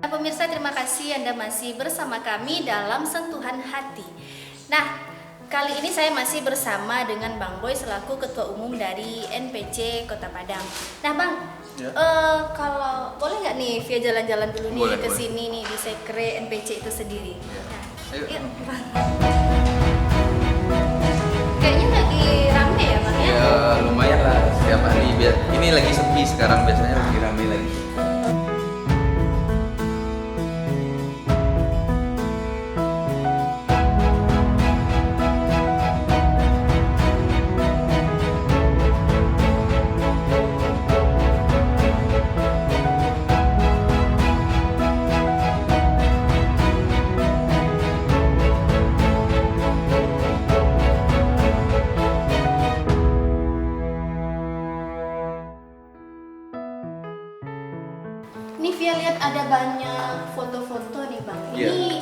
Nah, pemirsa, terima kasih Anda masih bersama kami dalam Sentuhan Hati. Nah, kali ini saya masih bersama dengan Bang Boy selaku Ketua Umum dari NPC Kota Padang. Nah, Bang, Ya. kalau boleh nggak nih via jalan-jalan dulu nih Boleh, ke boleh. sini nih di Sekre NPC itu sendiri. Ya. Nah, Ayo. yuk, Bang. Kayaknya lagi rame ya, Bang ya? Ya lumayan lah setiap hari. Ini lagi sepi sekarang, biasanya lagi rame lagi. Ini Via lihat ada banyak foto-foto nih, Bang. Iya. Ini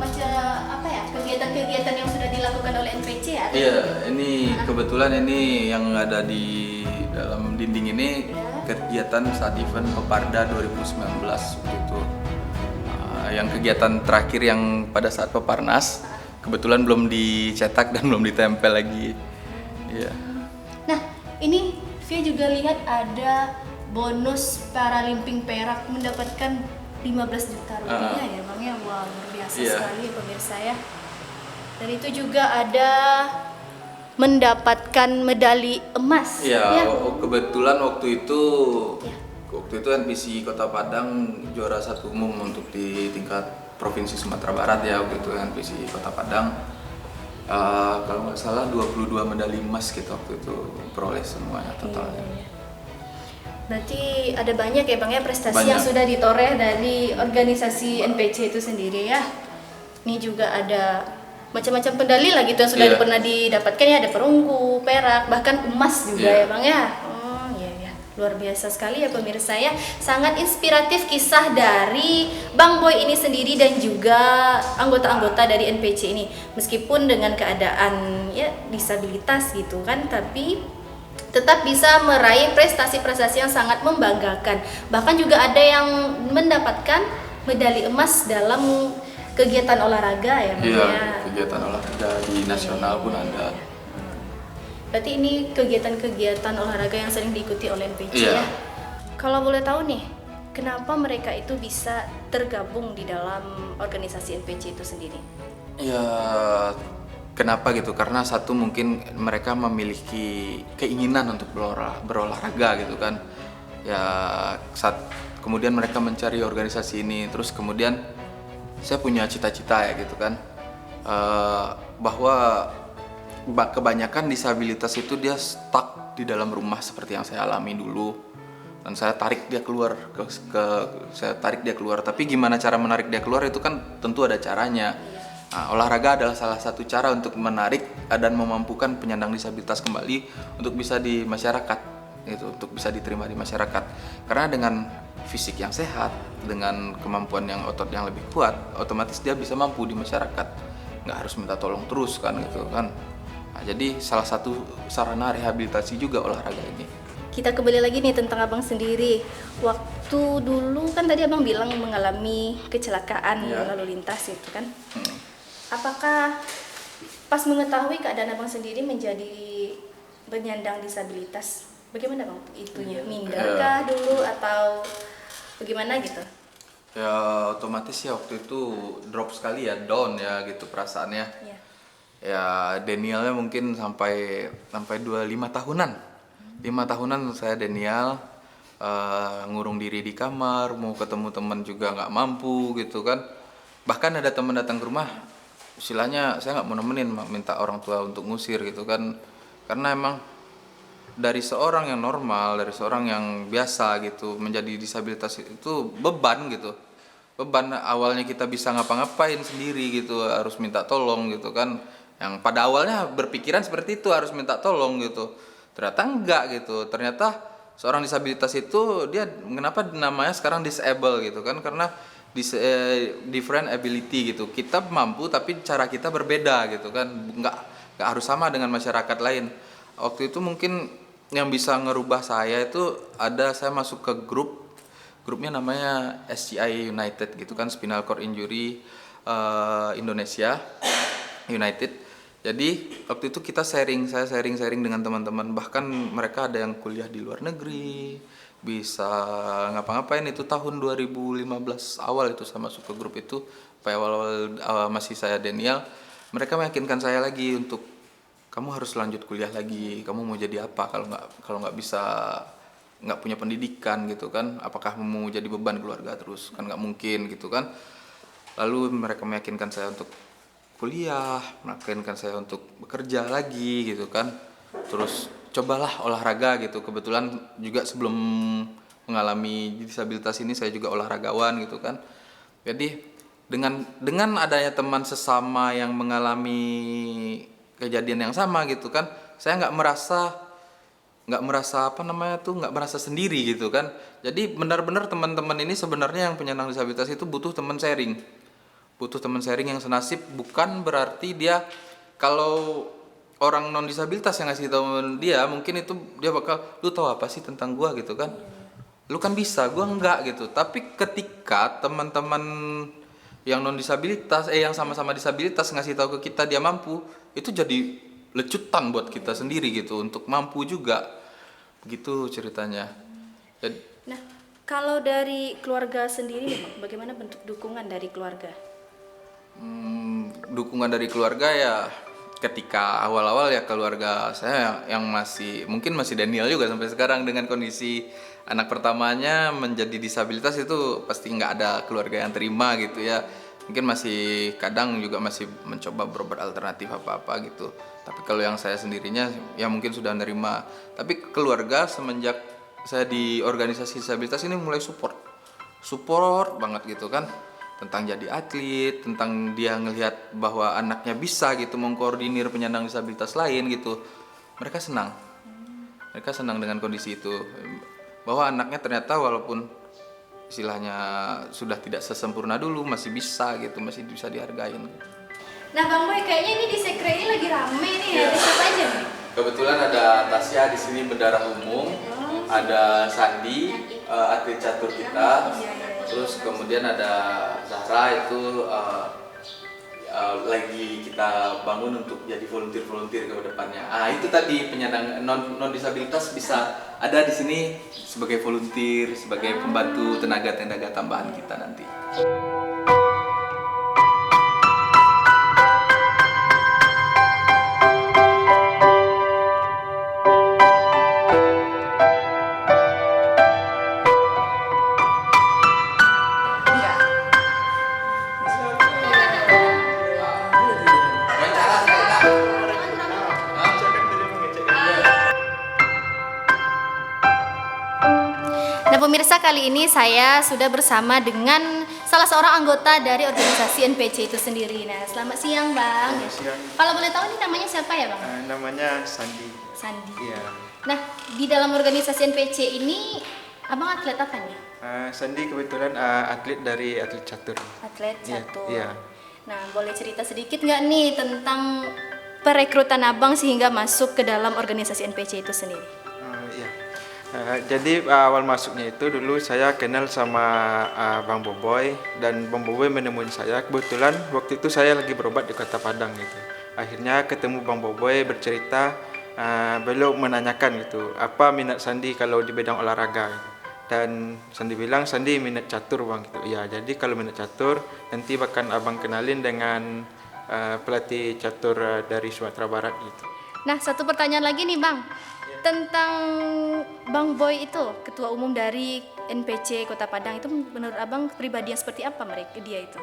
macam apa ya, kegiatan-kegiatan yang sudah dilakukan oleh NPC ya? Iya, ini kebetulan ini yang ada di dalam dinding ini kegiatan saat event Peparda 2019 waktu itu. Yang kegiatan terakhir yang pada saat Peparnas kebetulan belum dicetak dan belum ditempel lagi. Iya. Nah, ini Via juga lihat ada bonus Paralimpik Perak mendapatkan 15 juta rupiah ya Bang ya. Wah, luar biasa Iya. sekali ya pemirsa ya. Dan itu juga ada mendapatkan medali emas. Iya, kebetulan waktu itu Ya. NPC Kota Padang juara satu umum untuk di tingkat Provinsi Sumatera Barat ya waktu itu NPC Kota Padang. Kalau nggak salah 22 medali emas gitu waktu itu peroleh semuanya totalnya. Iya. Berarti ada banyak ya Bang ya prestasi Banyak. yang sudah ditoreh dari organisasi NPC itu sendiri ya. Ini juga ada macam-macam medali lah gitu yang sudah Iya. pernah didapatkan ya, ada perunggu, perak, bahkan emas juga Iya. ya Bang ya. Oh iya ya, luar biasa sekali ya pemirsa ya. Sangat inspiratif kisah dari Bang Boy ini sendiri dan juga anggota-anggota dari NPC ini. Meskipun dengan keadaan ya disabilitas gitu kan, tapi tetap bisa meraih prestasi-prestasi yang sangat membanggakan. Bahkan juga ada yang mendapatkan medali emas dalam kegiatan olahraga ya Bang Iya, ya. kegiatan olahraga di nasional pun ada. Berarti ini kegiatan-kegiatan olahraga yang sering diikuti oleh NPC Iya. ya. Kalau boleh tahu nih, kenapa mereka itu bisa tergabung di dalam organisasi NPC itu sendiri? Ya, kenapa gitu? Karena satu mungkin mereka memiliki keinginan untuk berolahraga gitu kan. Ya, kemudian mereka mencari organisasi ini, terus kemudian saya punya cita-cita ya gitu kan. Bahwa kebanyakan disabilitas itu dia stuck di dalam rumah seperti yang saya alami dulu. Dan saya tarik dia keluar saya tarik dia keluar, tapi gimana cara menarik dia keluar itu kan tentu ada caranya. Nah, olahraga adalah salah satu cara untuk menarik dan memampukan penyandang disabilitas kembali untuk bisa di masyarakat gitu, untuk bisa diterima di masyarakat. Karena dengan fisik yang sehat, dengan kemampuan yang otot yang lebih kuat, otomatis dia bisa mampu di masyarakat, nggak harus minta tolong terus kan gitu kan. Nah, jadi salah satu sarana rehabilitasi juga olahraga ini. Kita kembali lagi nih tentang Abang sendiri. Waktu dulu kan tadi Abang bilang mengalami kecelakaan Iya. lalu lintas itu kan. Apakah pas mengetahui keadaan Abang sendiri menjadi penyandang disabilitas, bagaimana Bang itunya? Minderkah dulu atau bagaimana gitu? Ya otomatis ya waktu itu drop sekali ya, down ya gitu perasaannya. Ya. Ya denialnya mungkin sampai 25 tahunan. 5 tahunan saya denial, ngurung diri di kamar, mau ketemu teman juga nggak mampu gitu kan. Bahkan ada teman datang ke rumah, istilahnya saya nggak mau nemenin, minta orang tua untuk ngusir gitu kan. Karena emang dari seorang yang normal, dari seorang yang biasa gitu, menjadi disabilitas itu beban gitu. Beban awalnya kita bisa ngapa-ngapain sendiri gitu, harus minta tolong gitu kan. Yang pada awalnya berpikiran seperti itu, harus minta tolong gitu. Ternyata enggak gitu. Ternyata seorang disabilitas itu dia kenapa namanya sekarang disable gitu kan, karena different ability gitu. Kita mampu tapi cara kita berbeda gitu kan. Enggak harus sama dengan masyarakat lain. Waktu itu mungkin yang bisa ngerubah saya itu saya masuk ke grup grupnya namanya SCI United gitu kan, Spinal Cord Injury Indonesia United. Jadi waktu itu saya sharing dengan teman-teman, bahkan mereka ada yang kuliah di luar negeri, bisa ngapa-ngapain. Itu tahun 2015 awal itu saya masuk ke grup itu, awal masih saya Daniel. Mereka meyakinkan saya lagi untuk kamu harus lanjut kuliah lagi, kamu mau jadi apa kalau nggak bisa, nggak punya pendidikan gitu kan, apakah mau jadi beban keluarga terus, kan nggak mungkin gitu kan. Lalu mereka meyakinkan saya untuk kuliah, meyakinkan saya untuk bekerja lagi gitu kan. Terus cobalah olahraga gitu. Kebetulan juga sebelum mengalami disabilitas ini saya juga olahragawan gitu kan. Jadi dengan adanya teman sesama yang mengalami kejadian yang sama gitu kan, saya nggak merasa sendiri gitu kan. Jadi benar-benar teman-teman ini sebenarnya yang penyandang disabilitas itu butuh teman sharing yang senasib. Bukan berarti dia, kalau orang non disabilitas yang ngasih tahu dia, mungkin itu dia bakal, lu tahu apa sih tentang gua gitu kan, lu kan bisa, gua enggak gitu. Tapi ketika teman-teman yang non disabilitas yang sama-sama disabilitas ngasih tahu ke kita dia mampu, itu jadi lecutan buat kita sendiri gitu untuk mampu juga, begitu ceritanya. Nah, kalau dari keluarga sendiri nih, Bang, bagaimana bentuk dukungan dari keluarga? Dukungan dari keluarga ya, ketika awal-awal ya keluarga saya yang mungkin masih Daniel juga sampai sekarang, dengan kondisi anak pertamanya menjadi disabilitas, itu pasti nggak ada keluarga yang terima gitu ya. Mungkin masih kadang juga masih mencoba berobat alternatif apa-apa gitu. Tapi kalau yang saya sendirinya ya mungkin sudah nerima. Tapi keluarga semenjak saya di organisasi disabilitas ini mulai support banget gitu kan, tentang jadi atlet, tentang dia ngelihat bahwa anaknya bisa gitu mengkoordinir penyandang disabilitas lain gitu. Mereka senang dengan kondisi itu, bahwa anaknya ternyata walaupun istilahnya sudah tidak sesempurna dulu, masih bisa gitu, masih bisa dihargain. Nah, Bang Boy, kayaknya ini di Sekre ini lagi rame nih, ada siapa aja nih? Kebetulan ada Tasya di sini, berdarah umum, ada Sandi, atlet catur kita, terus kemudian ada Zahra, itu lagi kita bangun untuk jadi volunteer ke depannya. Itu tadi penyandang non disabilitas bisa ada di sini sebagai volunteer, sebagai pembantu tenaga tambahan kita nanti. Nah, pemirsa, kali ini saya sudah bersama dengan salah seorang anggota dari organisasi NPC itu sendiri. Nah, selamat siang, Bang. Selamat siang. Kalau boleh tahu ini namanya siapa ya, Bang? Namanya Sandi. Sandi. Iya. Nah, di dalam organisasi NPC ini Abang atlet apa nih? Sandi kebetulan atlet catur. Atlet catur. Iya. Nah, boleh cerita sedikit nggak nih tentang perekrutan Abang sehingga masuk ke dalam organisasi NPC itu sendiri? Iya. Jadi awal masuknya itu dulu saya kenal sama Bang Boboy, dan Bang Boboy menemuin saya. Kebetulan waktu itu saya lagi berobat di Kota Padang gitu. Akhirnya ketemu Bang Boboy, bercerita, beliau menanyakan gitu, apa minat Sandi kalau di bidang olahraga gitu. Dan Sandi bilang, Sandi minat catur, Bang gitu. Ya, jadi kalau minat catur nanti bahkan Abang kenalin dengan pelatih catur dari Sumatera Barat gitu. Nah, satu pertanyaan lagi nih, Bang. Tentang Bang Boy itu, ketua umum dari NPC Kota Padang, itu menurut Abang pribadi yang seperti apa dia itu?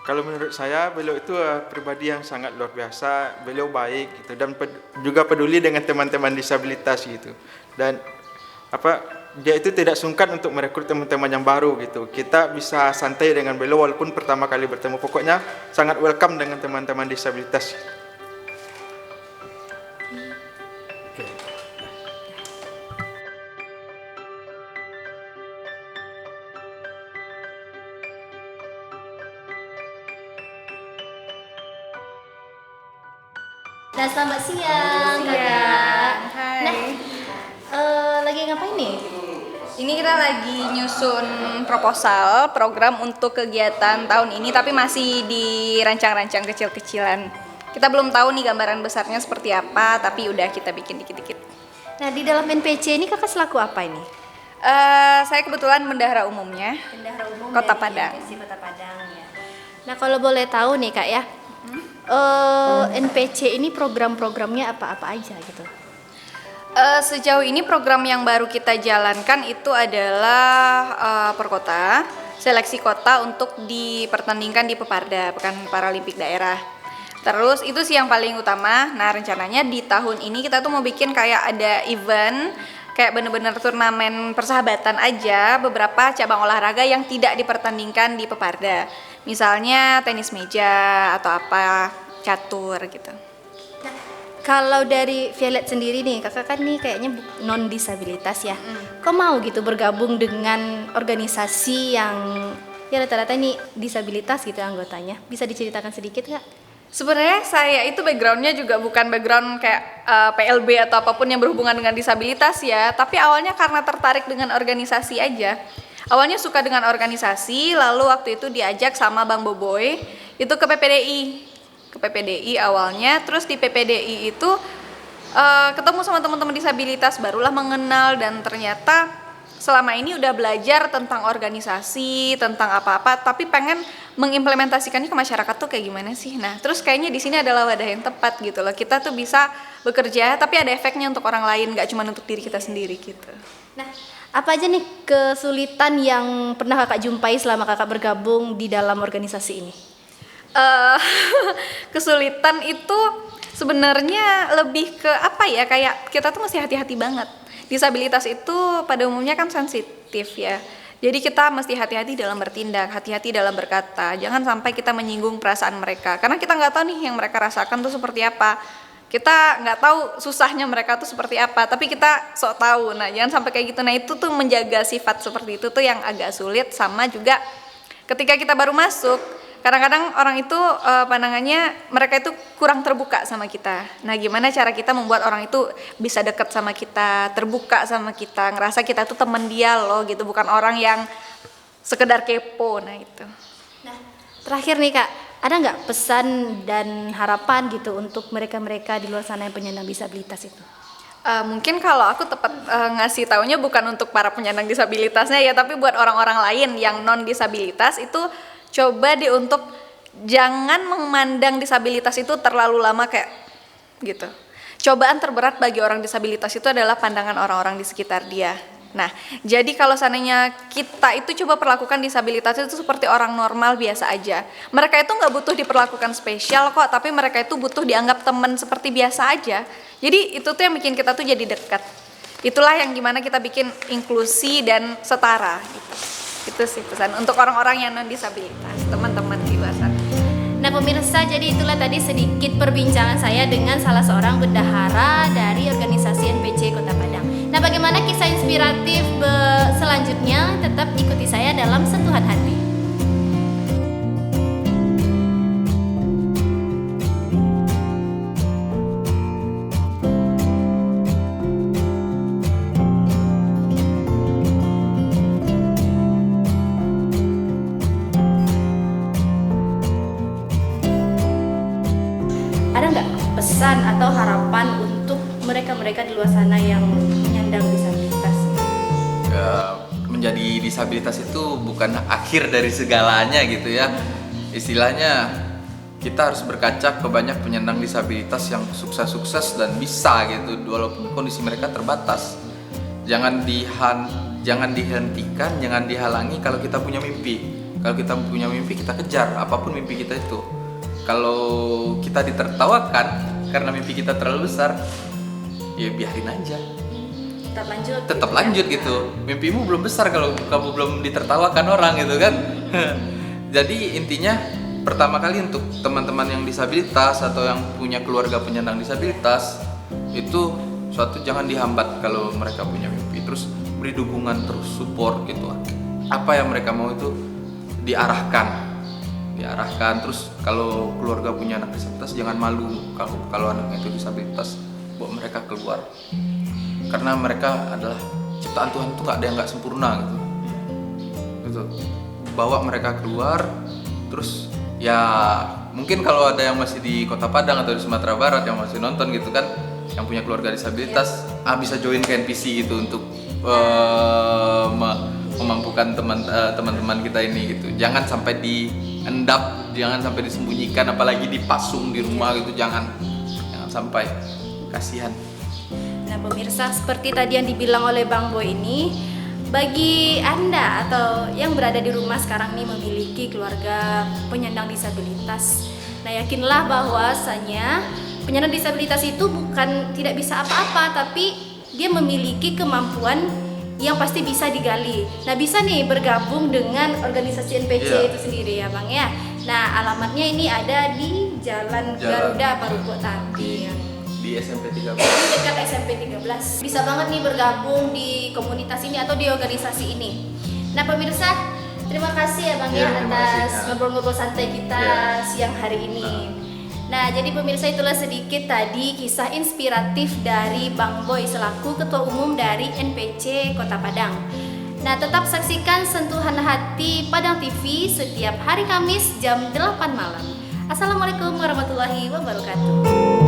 Kalau menurut saya beliau itu pribadi yang sangat luar biasa. Beliau baik gitu, dan juga peduli dengan teman-teman disabilitas gitu. Dan dia itu tidak sungkan untuk merekrut teman-teman yang baru gitu. Kita bisa santai dengan beliau walaupun pertama kali bertemu. Pokoknya sangat welcome dengan teman-teman disabilitas. Nah, selamat siang, Kakak. Hai. Nah, lagi ngapain nih? Ini kita lagi nyusun proposal program untuk kegiatan tahun ini, tapi masih dirancang-rancang kecil-kecilan. Kita belum tahu nih gambaran besarnya seperti apa, tapi udah kita bikin dikit-dikit. Nah, di dalam NPC ini kakak selaku apa ini? Saya kebetulan bendahara umumnya. Bendahara umum Kota dari Padang. NPC Kota Padang ya. Nah, kalau boleh tahu nih kak ya, NPC ini program-programnya apa-apa aja gitu? Sejauh ini program yang baru kita jalankan itu adalah Perkota, seleksi kota untuk dipertandingkan di Peparda, Pekan Paralimpik Daerah. Terus itu sih yang paling utama. Nah, rencananya di tahun ini kita tuh mau bikin kayak ada event, kayak bener-bener turnamen persahabatan aja, beberapa cabang olahraga yang tidak dipertandingkan di Peparda. Misalnya tenis meja atau apa, catur gitu. Kalau dari Violet sendiri nih, kakak kan nih kayaknya non disabilitas ya. Kok mau gitu bergabung dengan organisasi yang ya rata-rata nih disabilitas gitu anggotanya? Bisa diceritakan sedikit nggak? Sebenarnya saya itu backgroundnya juga bukan background kayak PLB atau apapun yang berhubungan dengan disabilitas ya, tapi awalnya karena tertarik dengan organisasi aja. Awalnya suka dengan organisasi, lalu waktu itu diajak sama Bang Boboy itu ke PPDI awalnya. Terus di PPDI itu ketemu sama teman-teman disabilitas, barulah mengenal, dan ternyata selama ini udah belajar tentang organisasi, tentang apa-apa, tapi pengen mengimplementasikannya ke masyarakat tuh kayak gimana sih. Nah, terus kayaknya di sini adalah wadah yang tepat gitu loh. Kita tuh bisa bekerja tapi ada efeknya untuk orang lain, gak cuma untuk diri kita sendiri gitu. Nah, apa aja nih kesulitan yang pernah kakak jumpai selama kakak bergabung di dalam organisasi ini? Kesulitan itu sebenarnya lebih ke apa ya, kayak kita tuh mesti hati-hati banget. Disabilitas itu pada umumnya kan sensitif ya, jadi kita mesti hati-hati dalam bertindak, hati-hati dalam berkata, jangan sampai kita menyinggung perasaan mereka, karena kita nggak tahu nih yang mereka rasakan tuh seperti apa. Kita nggak tahu susahnya mereka tuh seperti apa, tapi kita sok tahu. Nah, jangan sampai kayak gitu. Nah, itu tuh menjaga sifat seperti itu tuh yang agak sulit. Sama juga ketika kita baru masuk, kadang-kadang orang itu pandangannya mereka itu kurang terbuka sama kita. Nah, gimana cara kita membuat orang itu bisa dekat sama kita, terbuka sama kita, ngerasa kita tuh teman dia loh gitu, bukan orang yang sekedar kepo. Nah, itu. Nah, terakhir nih kak, ada nggak pesan dan harapan gitu untuk mereka-mereka di luar sana yang penyandang disabilitas itu? Mungkin kalau aku tepat ngasih taunya bukan untuk para penyandang disabilitasnya ya, tapi buat orang-orang lain yang non disabilitas itu coba untuk jangan memandang disabilitas itu terlalu lama kayak gitu. Cobaan terberat bagi orang disabilitas itu adalah pandangan orang-orang di sekitar dia. Nah, jadi kalau seandainya kita itu coba perlakukan disabilitas itu seperti orang normal biasa aja. Mereka itu nggak butuh diperlakukan spesial kok, tapi mereka itu butuh dianggap teman seperti biasa aja. Jadi itu tuh yang bikin kita tuh jadi dekat. Itulah yang gimana kita bikin inklusi dan setara gitu. Itu sih pesan untuk orang-orang yang non disabilitas, teman-teman di luar sana. Nah pemirsa, jadi itulah tadi sedikit perbincangan saya dengan salah seorang bendahara dari organisasi NPC Kota Padang. Nah, bagaimana kisah inspiratif selanjutnya? Tetap ikuti saya dalam Sentuhan Hati. Ada nggak pesan atau harapan untuk mereka-mereka di luar sana yang menyandang disabilitas? Menjadi disabilitas itu bukan akhir dari segalanya gitu ya. Istilahnya kita harus berkaca ke banyak penyandang disabilitas yang sukses-sukses dan bisa gitu, walaupun kondisi mereka terbatas. Jangan dihentikan, jangan dihalangi kalau kita punya mimpi. Kalau kita punya mimpi, kita kejar apapun mimpi kita itu. Kalau kita ditertawakan karena mimpi kita terlalu besar, ya biarin aja. Tetap lanjut gitu. Mimpimu belum besar kalau kamu belum ditertawakan orang gitu kan. Jadi intinya pertama kali untuk teman-teman yang disabilitas atau yang punya keluarga penyandang disabilitas itu jangan dihambat kalau mereka punya mimpi. Terus beri dukungan, terus support gitu. Apa yang mereka mau itu diarahkan. Terus kalau keluarga punya anak disabilitas jangan malu kalau anaknya itu disabilitas, bawa mereka keluar karena mereka adalah ciptaan Tuhan itu nggak ada yang nggak sempurna gitu. Bawa mereka keluar, terus ya mungkin kalau ada yang masih di Kota Padang atau di Sumatera Barat yang masih nonton gitu kan, yang punya keluarga disabilitas, bisa join ke NPC itu untuk memampukan teman-teman kita ini gitu. Jangan sampai diendap, jangan sampai disembunyikan, apalagi dipasung di rumah gitu, jangan sampai, kasihan. Nah pemirsa, seperti tadi yang dibilang oleh Bang Boy ini, bagi Anda atau yang berada di rumah sekarang ini memiliki keluarga penyandang disabilitas, nah yakinlah bahwasanya penyandang disabilitas itu bukan tidak bisa apa-apa, tapi dia memiliki kemampuan yang pasti bisa digali. Nah bisa nih bergabung dengan organisasi NPC itu sendiri ya Bang ya. Nah alamatnya ini ada di Jalan Garuda Parupuk Tati di SMP 13. Dekat SMP 13. Bisa banget nih bergabung di komunitas ini atau di organisasi ini. Nah pemirsa, terima kasih ya Bang ya atas ngobrol-ngobrol santai kita siang hari ini. Nah jadi pemirsa, itulah sedikit tadi kisah inspiratif dari Bang Boy selaku Ketua Umum dari NPC Kota Padang. Nah tetap saksikan Sentuhan Hati Padang TV setiap hari Kamis jam 8 malam. Assalamualaikum warahmatullahi wabarakatuh.